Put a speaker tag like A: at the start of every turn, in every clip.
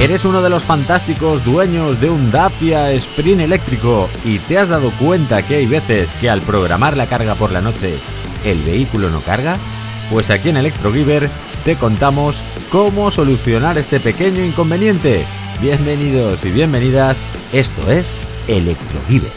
A: ¿Eres uno de los fantásticos dueños de un Dacia Sprint eléctrico y te has dado cuenta que hay veces que al programar la carga por la noche el vehículo no carga? Pues aquí en Electrogiver te contamos cómo solucionar este pequeño inconveniente. Bienvenidos y bienvenidas, esto es Electrogiver.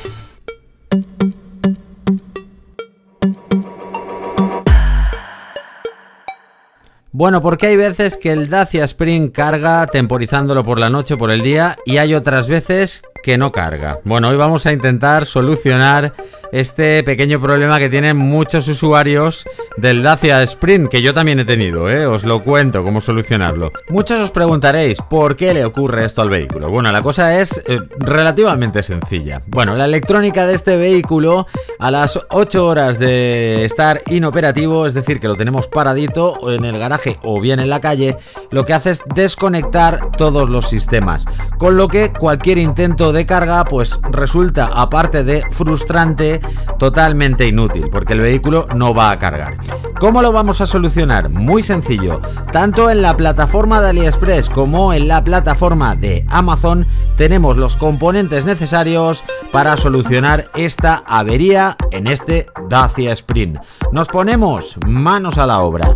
A: Bueno, porque hay veces que el Dacia Sprint carga temporizándolo por la noche o por el día y hay otras veces que no carga. Bueno, hoy vamos a intentar solucionar este pequeño problema que tienen muchos usuarios del Dacia Sprint, que yo también he tenido, os lo cuento cómo solucionarlo. Muchos os preguntaréis por qué le ocurre esto al vehículo. Bueno, la cosa es relativamente sencilla. Bueno, la electrónica de este vehículo a las 8 horas de estar inoperativo, es decir, que lo tenemos paradito o en el garaje o bien en la calle, lo que hace es desconectar todos los sistemas, con lo que cualquier intento de carga pues resulta, aparte de frustrante, totalmente inútil, porque el vehículo no va a cargar. ¿Cómo lo vamos a solucionar? Muy sencillo. Tanto en la plataforma de AliExpress como en la plataforma de Amazon tenemos los componentes necesarios para solucionar esta avería en este Dacia Sprint. Nos ponemos manos a la obra.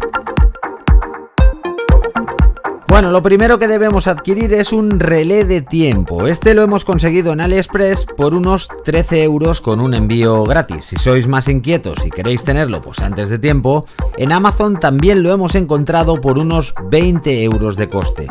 A: Bueno, lo primero que debemos adquirir es un relé de tiempo. Este lo hemos conseguido en AliExpress por unos 13 euros con un envío gratis. Si sois más inquietos y queréis tenerlo pues antes de tiempo, en Amazon también lo hemos encontrado por unos 20 euros de coste.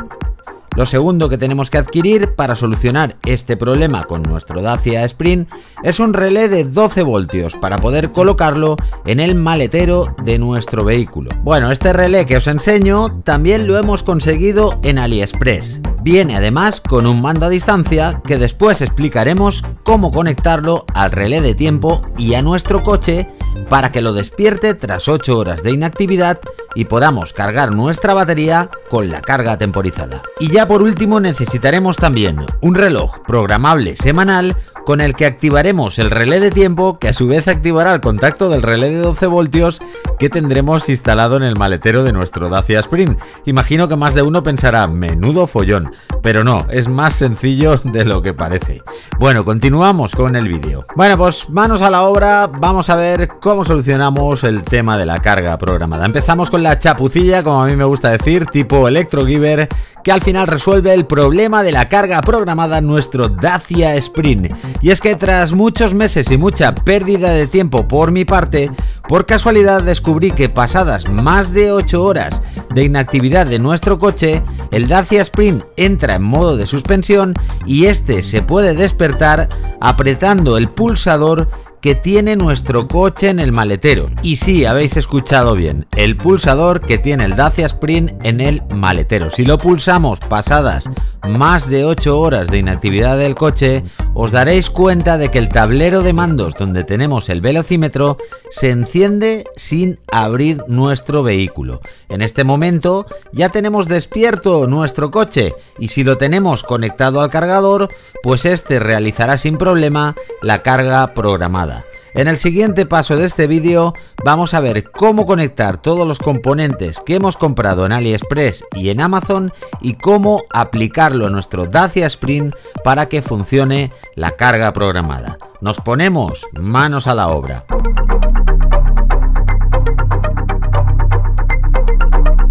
A: Lo segundo que tenemos que adquirir para solucionar este problema con nuestro Dacia Sprint es un relé de 12 voltios para poder colocarlo en el maletero de nuestro vehículo. Bueno, este relé que os enseño también lo hemos conseguido en AliExpress. Viene además con un mando a distancia que después explicaremos cómo conectarlo al relé de tiempo y a nuestro coche para que lo despierte tras 8 horas de inactividad y podamos cargar nuestra batería con la carga temporizada. Y ya por último necesitaremos también un reloj programable semanal con el que activaremos el relé de tiempo, que a su vez activará el contacto del relé de 12 voltios que tendremos instalado en el maletero de nuestro Dacia Sprint. Imagino que más de uno pensará, menudo follón, pero no, es más sencillo de lo que parece. Bueno, continuamos con el vídeo. Bueno, pues manos a la obra, vamos a ver cómo solucionamos el tema de la carga programada. Empezamos con la chapucilla, como a mí me gusta decir, tipo Electrogiver, que al final resuelve el problema de la carga programada en nuestro Dacia Sprint. Y es que tras muchos meses y mucha pérdida de tiempo por mi parte, por casualidad descubrí que pasadas más de 8 horas de inactividad de nuestro coche, el Dacia Sprint entra en modo de suspensión y este se puede despertar apretando el pulsador que tiene nuestro coche en el maletero. Y sí, habéis escuchado bien, el pulsador que tiene el Dacia Sprint en el maletero. Si lo pulsamos pasadas más de 8 horas de inactividad del coche, os daréis cuenta de que el tablero de mandos donde tenemos el velocímetro se enciende sin abrir nuestro vehículo. En este momento ya tenemos despierto nuestro coche y si lo tenemos conectado al cargador, pues este realizará sin problema la carga programada. En el siguiente paso de este vídeo vamos a ver cómo conectar todos los componentes que hemos comprado en AliExpress y en Amazon y cómo aplicarlo a nuestro Dacia Sprint para que funcione la carga programada. Nos ponemos manos a la obra.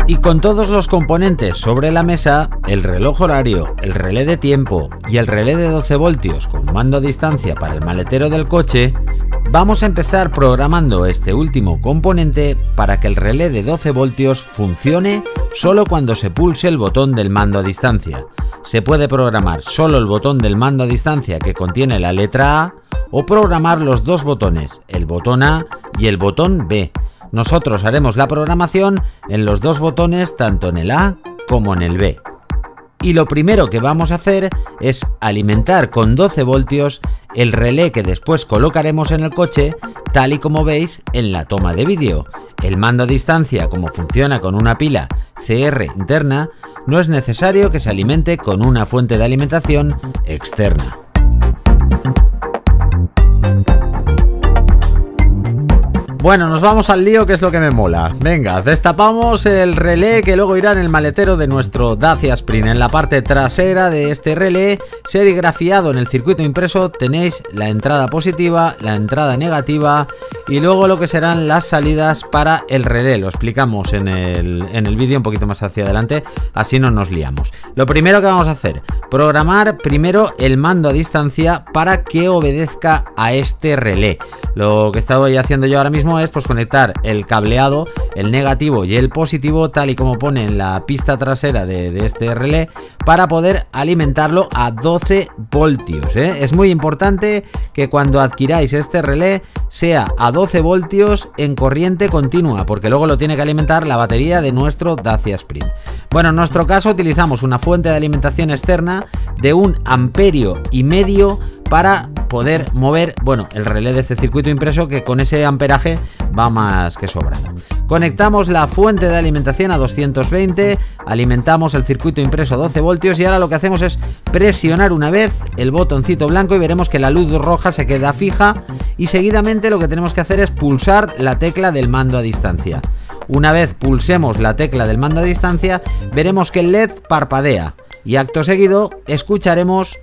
A: Y con todos los componentes sobre la mesa, el reloj horario, el relé de tiempo y el relé de 12 voltios con mando a distancia para el maletero del coche, vamos a empezar programando este último componente para que el relé de 12 voltios funcione solo cuando se pulse el botón del mando a distancia. Se puede programar solo el botón del mando a distancia que contiene la letra A o programar los dos botones, el botón A y el botón B. Nosotros haremos la programación en los dos botones, tanto en el A como en el B. Y lo primero que vamos a hacer es alimentar con 12 voltios el relé que después colocaremos en el coche, tal y como veis en la toma de vídeo. El mando a distancia, como funciona con una pila CR interna, no es necesario que se alimente con una fuente de alimentación externa. Bueno, nos vamos al lío, que es lo que me mola. Venga, destapamos el relé que luego irá en el maletero de nuestro Dacia Sprint. En la parte trasera de este relé, serigrafiado en el circuito impreso, tenéis la entrada positiva, la entrada negativa y luego lo que serán las salidas para el relé. Lo explicamos en el vídeo un poquito más hacia adelante, así no nos liamos. Lo primero que vamos a hacer, programar primero el mando a distancia para que obedezca a este relé. Lo que estoy haciendo yo ahora mismo es pues conectar el cableado, el negativo y el positivo, tal y como pone en la pista trasera de este relé, para poder alimentarlo a 12 voltios. Es muy importante que cuando adquiráis este relé sea a 12 voltios en corriente continua, porque luego lo tiene que alimentar la batería de nuestro Dacia Sprint. Bueno, en nuestro caso utilizamos una fuente de alimentación externa de 1,5 amperes para poder mover, bueno, el relé de este circuito impreso, que con ese amperaje va más que sobrado. Conectamos la fuente de alimentación a 220, alimentamos el circuito impreso a 12 voltios y ahora lo que hacemos es presionar una vez el botoncito blanco y veremos que la luz roja se queda fija, y seguidamente lo que tenemos que hacer es pulsar la tecla del mando a distancia. Una vez pulsemos la tecla del mando a distancia, veremos que el LED parpadea y acto seguido escucharemos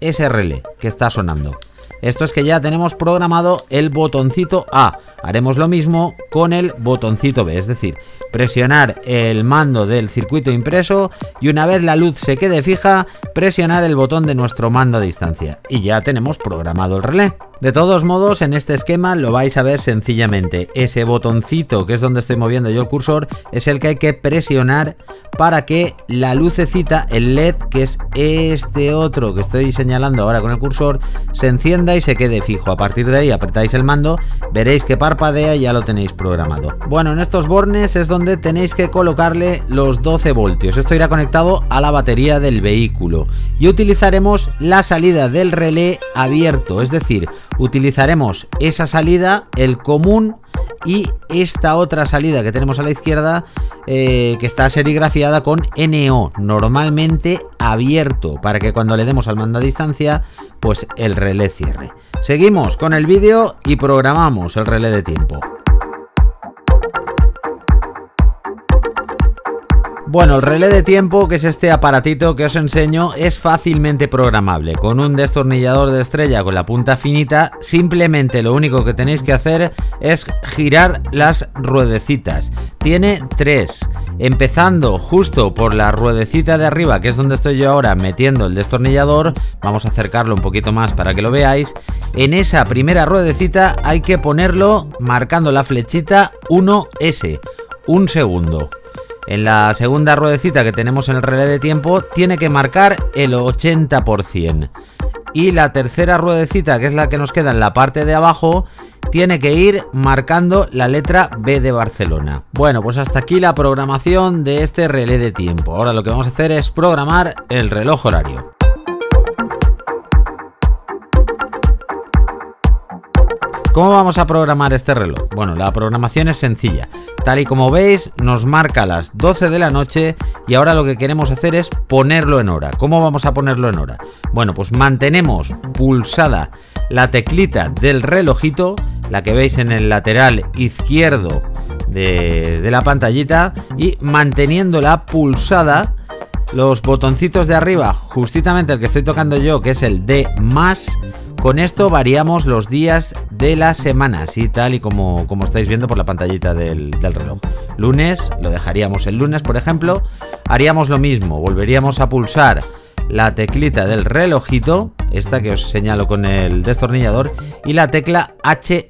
A: ese relé que está sonando. Esto es que ya tenemos programado el botoncito A. Haremos lo mismo con el botoncito B, es decir, presionar el mando del circuito impreso y una vez la luz se quede fija, presionar el botón de nuestro mando a distancia y ya tenemos programado el relé. De todos modos, en este esquema lo vais a ver sencillamente. Ese botoncito, que es donde estoy moviendo yo el cursor, es el que hay que presionar para que la lucecita, el LED, que es este otro que estoy señalando ahora con el cursor, se encienda y se quede fijo. A partir de ahí apretáis el mando, veréis que parpadea y ya lo tenéis programado. Bueno, en estos bornes es donde tenéis que colocarle los 12 voltios. Esto irá conectado a la batería del vehículo y utilizaremos la salida del relé abierto, es decir, utilizaremos esa salida, el común, y esta otra salida que tenemos a la izquierda, que está serigrafiada con NO, normalmente abierto, para que cuando le demos al mando a distancia, pues el relé cierre. Seguimos con el vídeo y programamos el relé de tiempo. Bueno, el relé de tiempo, que es este aparatito que os enseño, es fácilmente programable. Con un destornillador de estrella con la punta finita, simplemente lo único que tenéis que hacer es girar las ruedecitas. Tiene 3, empezando justo por la ruedecita de arriba, que es donde estoy yo ahora metiendo el destornillador. Vamos a acercarlo un poquito más para que lo veáis. En esa primera ruedecita hay que ponerlo marcando la flechita 1S, 1 segundo. En la segunda ruedecita que tenemos en el relé de tiempo tiene que marcar el 80%. Y la tercera ruedecita, que es la que nos queda en la parte de abajo, tiene que ir marcando la letra B de Barcelona. Bueno, pues hasta aquí la programación de este relé de tiempo. Ahora lo que vamos a hacer es programar el reloj horario. ¿Cómo vamos a programar este reloj? Bueno, la programación es sencilla. Tal y como veis, nos marca las 12 de la noche y ahora lo que queremos hacer es ponerlo en hora. ¿Cómo vamos a ponerlo en hora? Bueno, pues mantenemos pulsada la teclita del relojito, la que veis en el lateral izquierdo de la pantallita, y manteniéndola pulsada, los botoncitos de arriba, justamente el que estoy tocando yo, que es el D+, con esto variamos los días de la semana, así tal y como estáis viendo por la pantallita del reloj. Lunes, lo dejaríamos el lunes, por ejemplo. Haríamos lo mismo, volveríamos a pulsar la teclita del relojito, esta que os señalo con el destornillador, y la tecla H+.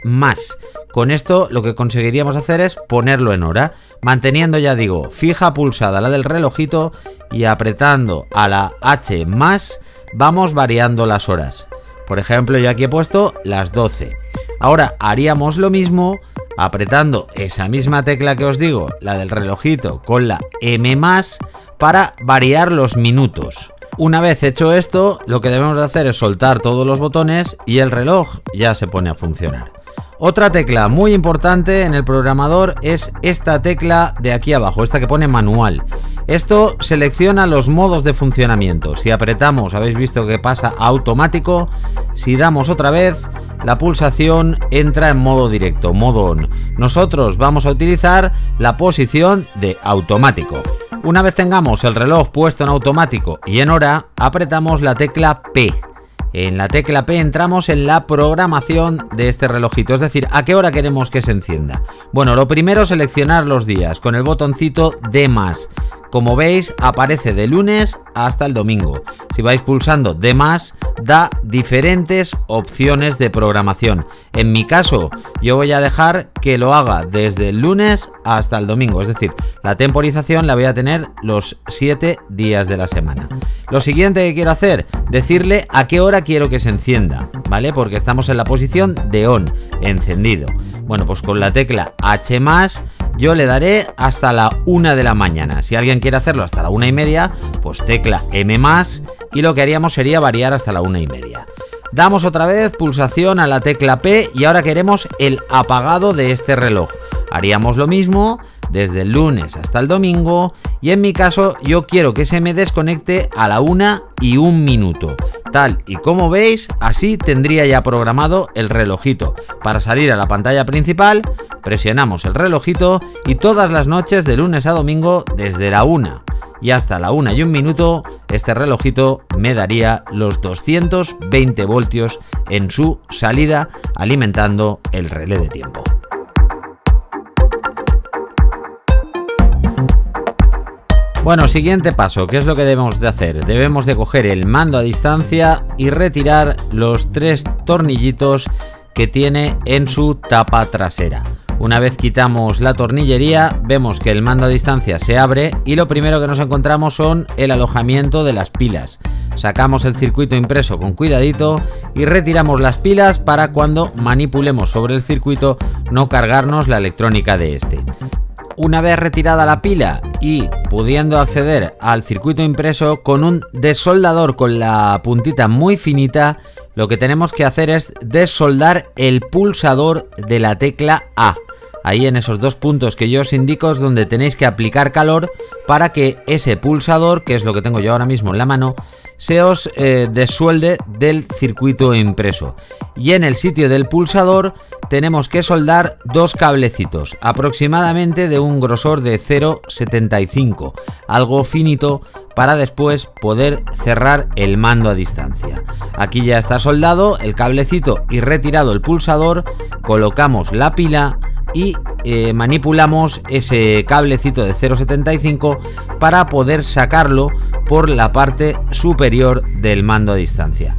A: Con esto lo que conseguiríamos hacer es ponerlo en hora, manteniendo, ya digo, fija pulsada la del relojito y apretando a la H+, vamos variando las horas. Por ejemplo, yo aquí he puesto las 12. Ahora haríamos lo mismo apretando esa misma tecla que os digo, la del relojito, con la M+, para variar los minutos. Una vez hecho esto, lo que debemos de hacer es soltar todos los botones y el reloj ya se pone a funcionar. Otra tecla muy importante en el programador es esta tecla de aquí abajo, esta que pone manual. Esto selecciona los modos de funcionamiento. Si apretamos, habéis visto que pasa a automático. Si damos otra vez, la pulsación entra en modo directo, modo on. Nosotros vamos a utilizar la posición de automático. Una vez tengamos el reloj puesto en automático y en hora, apretamos la tecla P. En la tecla P entramos en la programación de este relojito, es decir, a qué hora queremos que se encienda. Bueno, lo primero, seleccionar los días con el botoncito D+. Como veis, aparece de lunes hasta el domingo. Si vais pulsando D+, da diferentes opciones de programación. En mi caso, yo voy a dejar que lo haga desde el lunes hasta el domingo. Es decir, la temporización la voy a tener los 7 días de la semana. Lo siguiente que quiero hacer, decirle a qué hora quiero que se encienda, ¿vale? Porque estamos en la posición de on, encendido. Bueno, pues con la tecla H+, yo le daré hasta la 1 de la mañana. Si alguien quiere hacerlo hasta la 1:30, pues tecla M+, y lo que haríamos sería variar hasta la 1:30. Damos otra vez pulsación a la tecla P y ahora queremos el apagado de este reloj. Haríamos lo mismo desde el lunes hasta el domingo y en mi caso yo quiero que se me desconecte a la 1:01. Tal y como veis, así tendría ya programado el relojito. Para salir a la pantalla principal, presionamos el relojito y todas las noches de lunes a domingo desde la 1 y hasta la 1:01, este relojito me daría los 220 voltios en su salida, alimentando el relé de tiempo. Bueno, siguiente paso, ¿qué es lo que debemos de hacer? Debemos de coger el mando a distancia y retirar los 3 tornillitos que tiene en su tapa trasera. Una vez quitamos la tornillería, vemos que el mando a distancia se abre y lo primero que nos encontramos son el alojamiento de las pilas. Sacamos el circuito impreso con cuidadito y retiramos las pilas para cuando manipulemos sobre el circuito no cargarnos la electrónica de este. Una vez retirada la pila y pudiendo acceder al circuito impreso con un desoldador con la puntita muy finita, lo que tenemos que hacer es desoldar el pulsador de la tecla A. Ahí en esos 2 puntos que yo os indico es donde tenéis que aplicar calor para que ese pulsador, que es lo que tengo yo ahora mismo en la mano, se os desuelde del circuito impreso. Y en el sitio del pulsador tenemos que soldar 2 cablecitos, aproximadamente de un grosor de 0,75, algo finito, para después poder cerrar el mando a distancia. Aquí ya está soldado el cablecito y retirado el pulsador, colocamos la pila y manipulamos ese cablecito de 0,75 para poder sacarlo por la parte superior del mando a distancia.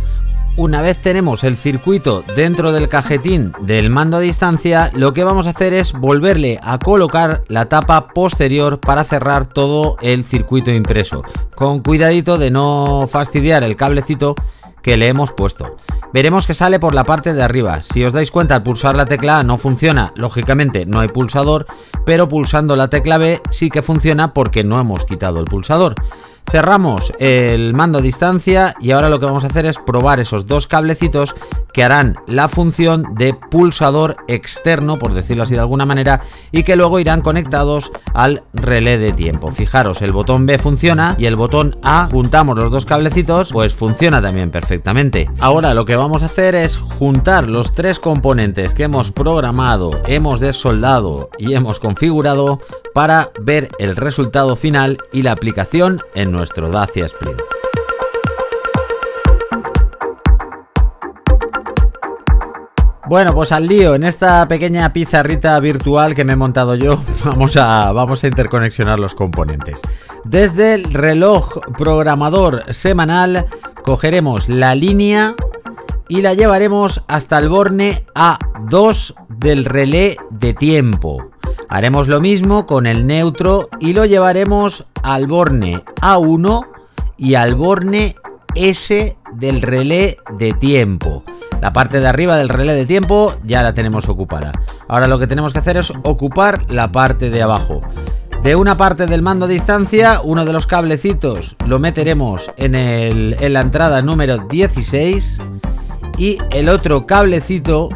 A: Una vez tenemos el circuito dentro del cajetín del mando a distancia, lo que vamos a hacer es volverle a colocar la tapa posterior para cerrar todo el circuito impreso, con cuidadito de no fastidiar el cablecito que le hemos puesto. Veremos que sale por la parte de arriba. Si os dais cuenta, al pulsar la tecla A no funciona, lógicamente no hay pulsador, pero pulsando la tecla B sí que funciona porque no hemos quitado el pulsador. Cerramos el mando a distancia y ahora lo que vamos a hacer es probar esos 2 cablecitos que harán la función de pulsador externo, por decirlo así de alguna manera, y que luego irán conectados al relé de tiempo. Fijaros, el botón B funciona y el botón A, juntamos los 2 cablecitos, pues funciona también perfectamente. Ahora lo que vamos a hacer es juntar los 3 componentes que hemos programado, hemos desoldado y hemos configurado para ver el resultado final y la aplicación en nuestro Dacia Sprint. Bueno, pues al lío, en esta pequeña pizarrita virtual que me he montado yo, vamos a interconexionar los componentes. Desde el reloj programador semanal cogeremos la línea y la llevaremos hasta el borne A2 del relé de tiempo. Haremos lo mismo con el neutro y lo llevaremos al borne A1 y al borne S del relé de tiempo. La parte de arriba del relé de tiempo ya la tenemos ocupada. Ahora lo que tenemos que hacer es ocupar la parte de abajo. De una parte del mando a distancia, uno de los cablecitos lo meteremos en la entrada número 16 y el otro cablecito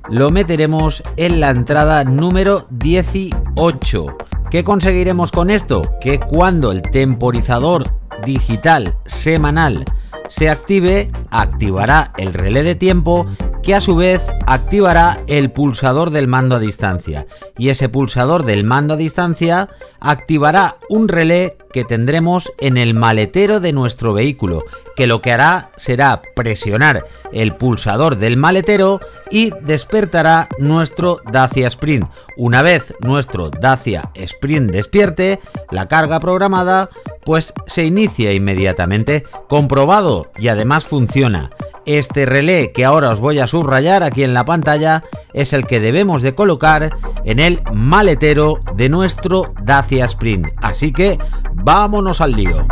A: lo meteremos en la entrada número 18. ¿Qué conseguiremos con esto? Que cuando el temporizador digital semanal se active, activará el relé de tiempo que a su vez activará el pulsador del mando a distancia, y ese pulsador del mando a distancia activará un relé que tendremos en el maletero de nuestro vehículo, que lo que hará será presionar el pulsador del maletero y despertará nuestro Dacia Sprint. Una vez nuestro Dacia Sprint despierte, la carga programada pues se inicia inmediatamente, comprobado, y además funciona. Este relé que ahora os voy a subrayar aquí en la pantalla es el que debemos de colocar en el maletero de nuestro Dacia Sprint. Así que vámonos al lío.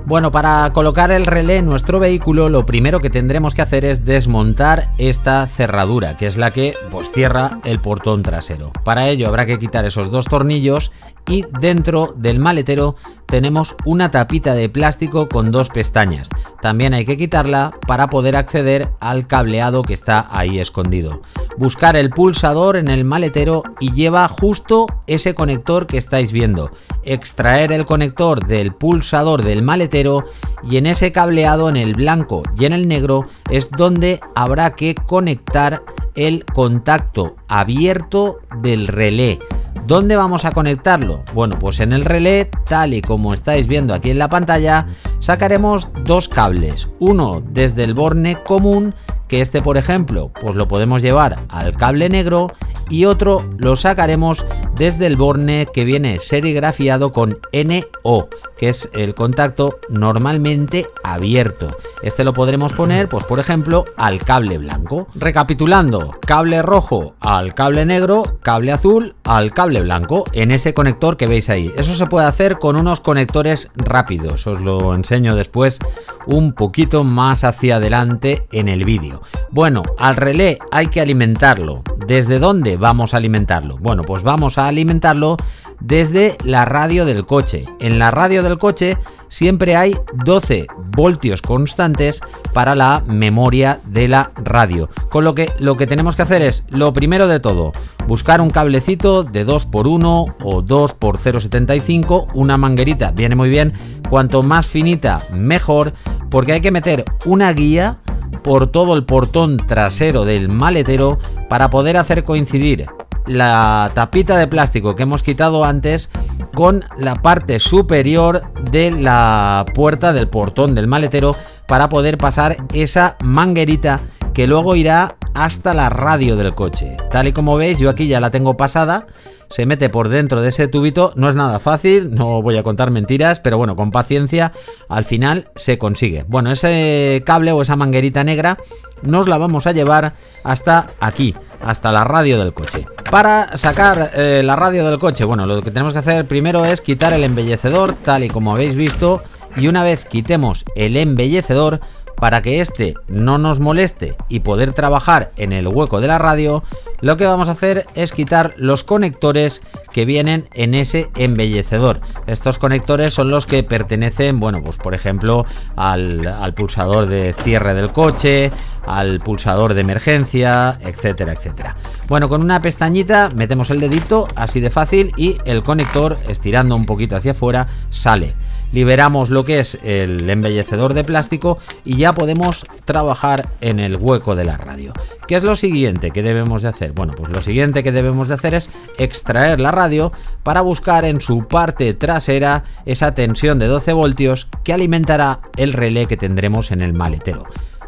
A: Bueno, para colocar el relé en nuestro vehículo, lo primero que tendremos que hacer es desmontar esta cerradura, que es la que pues cierra el portón trasero. Para ello habrá que quitar esos dos tornillos y dentro del maletero tenemos una tapita de plástico con dos pestañas. También hay que quitarla para poder acceder al cableado que está ahí escondido. Buscar el pulsador en el maletero y lleva justo ese conector que estáis viendo. Extraer el conector del pulsador del maletero y en ese cableado, en el blanco y en el negro, es donde habrá que conectar el contacto abierto del relé. ¿Dónde vamos a conectarlo? Bueno, pues en el relé, tal y como estáis viendo aquí en la pantalla, sacaremos dos cables. Uno desde el borne común, que este por ejemplo pues lo podemos llevar al cable negro, y otro lo sacaremos desde el borne que viene serigrafiado con NO, que es el contacto normalmente abierto. Este lo podremos poner pues por ejemplo al cable blanco. Recapitulando: cable rojo al cable negro, cable azul al cable blanco, en ese conector que veis ahí. Eso se puede hacer con unos conectores rápidos, os lo enseño después un poquito más hacia adelante en el vídeo. Bueno, al relé hay que alimentarlo. ¿Desde dónde vamos a alimentarlo? Bueno, pues vamos a alimentarlo desde la radio del coche. En la radio del coche siempre hay 12 voltios constantes para la memoria de la radio, con lo que tenemos que hacer es, lo primero de todo, buscar un cablecito de 2x1 o 2x0,75, una manguerita viene muy bien, cuanto más finita mejor, porque hay que meter una guía por todo el portón trasero del maletero para poder hacer coincidir la tapita de plástico que hemos quitado antes con la parte superior de la puerta del portón del maletero, para poder pasar esa manguerita que luego irá hasta la radio del coche. Tal y como veis, yo aquí ya la tengo pasada, se mete por dentro de ese tubito. No es nada fácil, no voy a contar mentiras, pero bueno, con paciencia al final se consigue. Bueno, ese cable o esa manguerita negra nos la vamos a llevar hasta aquí, hasta la radio del coche. Para sacar la radio del coche, bueno, lo que tenemos que hacer primero es quitar el embellecedor, tal y como habéis visto, y una vez quitemos el embellecedor, para que este no nos moleste y poder trabajar en el hueco de la radio, lo que vamos a hacer es quitar los conectores que vienen en ese embellecedor. Estos conectores son los que pertenecen, bueno, pues por ejemplo al pulsador de cierre del coche, al pulsador de emergencia, etcétera, etcétera. Bueno, con una pestañita metemos el dedito, así de fácil, y el conector, estirando un poquito hacia afuera, sale. Liberamos lo que es el embellecedor de plástico y ya podemos trabajar en el hueco de la radio. ¿Qué es lo siguiente que debemos de hacer? Bueno, pues lo siguiente que debemos de hacer es extraer la radio para buscar en su parte trasera esa tensión de 12 voltios que alimentará el relé que tendremos en el maletero.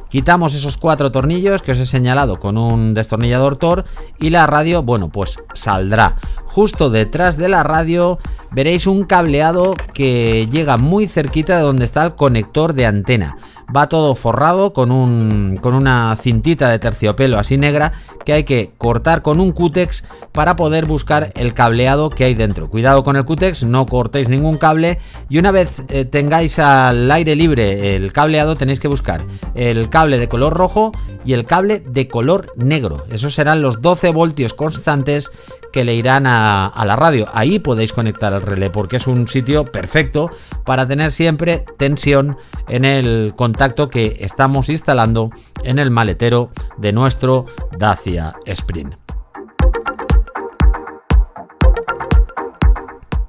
A: Quitamos esos 4 tornillos que os he señalado con un destornillador Tor y la radio, bueno, pues saldrá. Justo detrás de la radio veréis un cableado que llega muy cerquita de donde está el conector de antena. Va todo forrado con una cintita de terciopelo así negra que hay que cortar con un cútex para poder buscar el cableado que hay dentro. Cuidado con el cútex, no cortéis ningún cable, y una vez tengáis al aire libre el cableado, tenéis que buscar el cable de color rojo y el cable de color negro. Esos serán los 12 voltios constantes que le irán a la radio. Ahí podéis conectar el relé porque es un sitio perfecto para tener siempre tensión en el contacto que estamos instalando en el maletero de nuestro Dacia Sprint.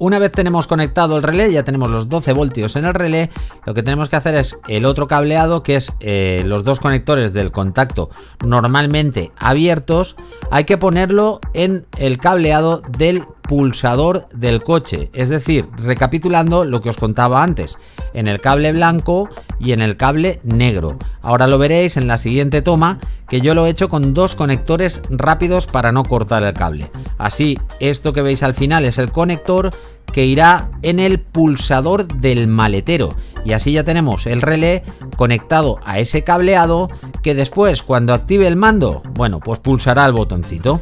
A: una vez tenemos conectado el relé, ya tenemos los 12 voltios en el relé, lo que tenemos que hacer es el otro cableado, que es los dos conectores del contacto normalmente abiertos, hay que ponerlo en el cableado del pulsador del coche, es decir, recapitulando lo que os contaba antes, en el cable blanco y en el cable negro. Ahora lo veréis en la siguiente toma, que yo lo he hecho con dos conectores rápidos para no cortar el cable. Así, esto que veis al final es el conector que irá en el pulsador del maletero, y así ya tenemos el relé conectado a ese cableado, que después, cuando active el mando, bueno, pues pulsará el botoncito.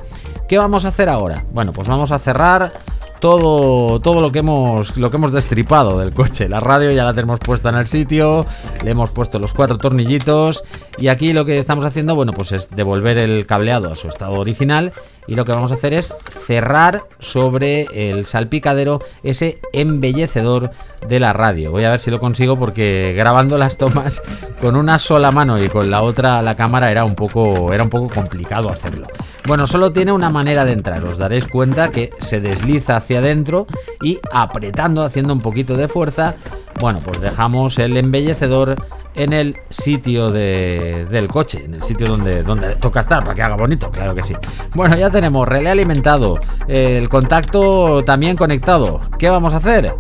A: ¿Qué vamos a hacer ahora? Bueno, pues vamos a cerrar todo lo que hemos destripado del coche. La radio ya la tenemos puesta en el sitio, le hemos puesto los 4 tornillitos, y aquí lo que estamos haciendo, bueno, pues es devolver el cableado a su estado original, y lo que vamos a hacer es cerrar sobre el salpicadero ese embellecedor de la radio. Voy a ver si lo consigo, porque grabando las tomas con una sola mano y con la otra la cámara era un poco complicado hacerlo. Bueno, solo tiene una manera de entrar, os daréis cuenta que se desliza hacia adentro, y apretando, haciendo un poquito de fuerza, bueno, pues dejamos el embellecedor en el sitio del coche, en el sitio donde toca estar, para que haga bonito, claro que sí. Bueno, ya tenemos relé alimentado, el contacto también conectado. ¿Qué vamos a hacer?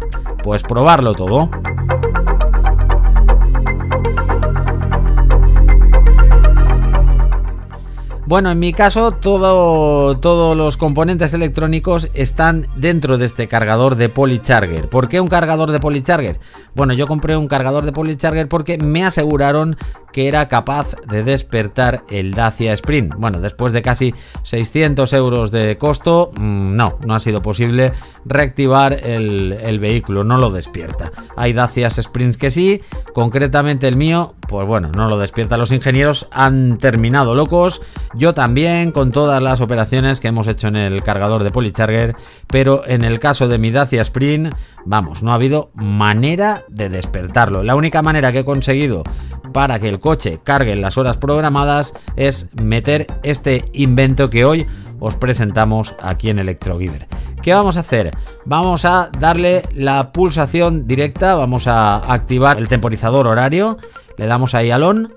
A: Pues probarlo todo. Bueno, en mi caso todos los componentes electrónicos están dentro de este cargador de Polycharger. ¿Por qué un cargador de Polycharger? Bueno, yo compré un cargador de Polycharger porque me aseguraron que era capaz de despertar el Dacia Spring. Bueno, después de casi 600 euros de costo, no ha sido posible reactivar el vehículo, no lo despierta. Hay Dacias Springs que sí, concretamente el mío, pues bueno, no lo despierta. Los ingenieros han terminado locos, yo también, con todas las operaciones que hemos hecho en el cargador de Polycharger, pero en el caso de mi Dacia Spring, vamos, no ha habido manera de despertarlo. La única manera que he conseguido para que el coche cargue en las horas programadas es meter este invento que hoy os presentamos aquí en Electrogiver. ¿Qué vamos a hacer? Vamos a darle la pulsación directa, vamos a activar el temporizador horario, le damos ahí al on.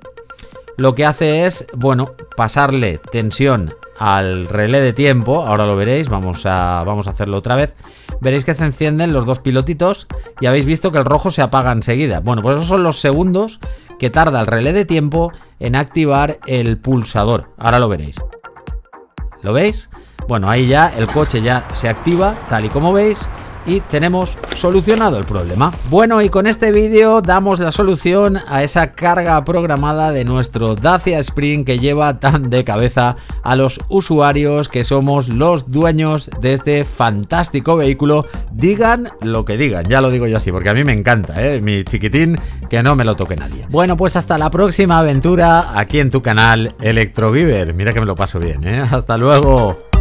A: Lo que hace es, bueno, pasarle tensión al relé de tiempo. Ahora lo veréis, vamos a hacerlo otra vez. Veréis que se encienden los dos pilotitos y habéis visto que el rojo se apaga enseguida. Bueno, pues esos son los segundos que tarda el relé de tiempo en activar el pulsador. Ahora lo veréis. ¿Lo veis? Bueno, ahí ya el coche ya se activa, tal y como veis, y tenemos solucionado el problema. Bueno, y con este vídeo damos la solución a esa carga programada de nuestro Dacia Spring que lleva tan de cabeza a los usuarios que somos los dueños de este fantástico vehículo. Digan lo que digan, ya lo digo yo así, porque a mí me encanta, mi chiquitín, que no me lo toque nadie. Bueno, pues hasta la próxima aventura aquí en tu canal Electrogiver. Mira que me lo paso bien, hasta luego.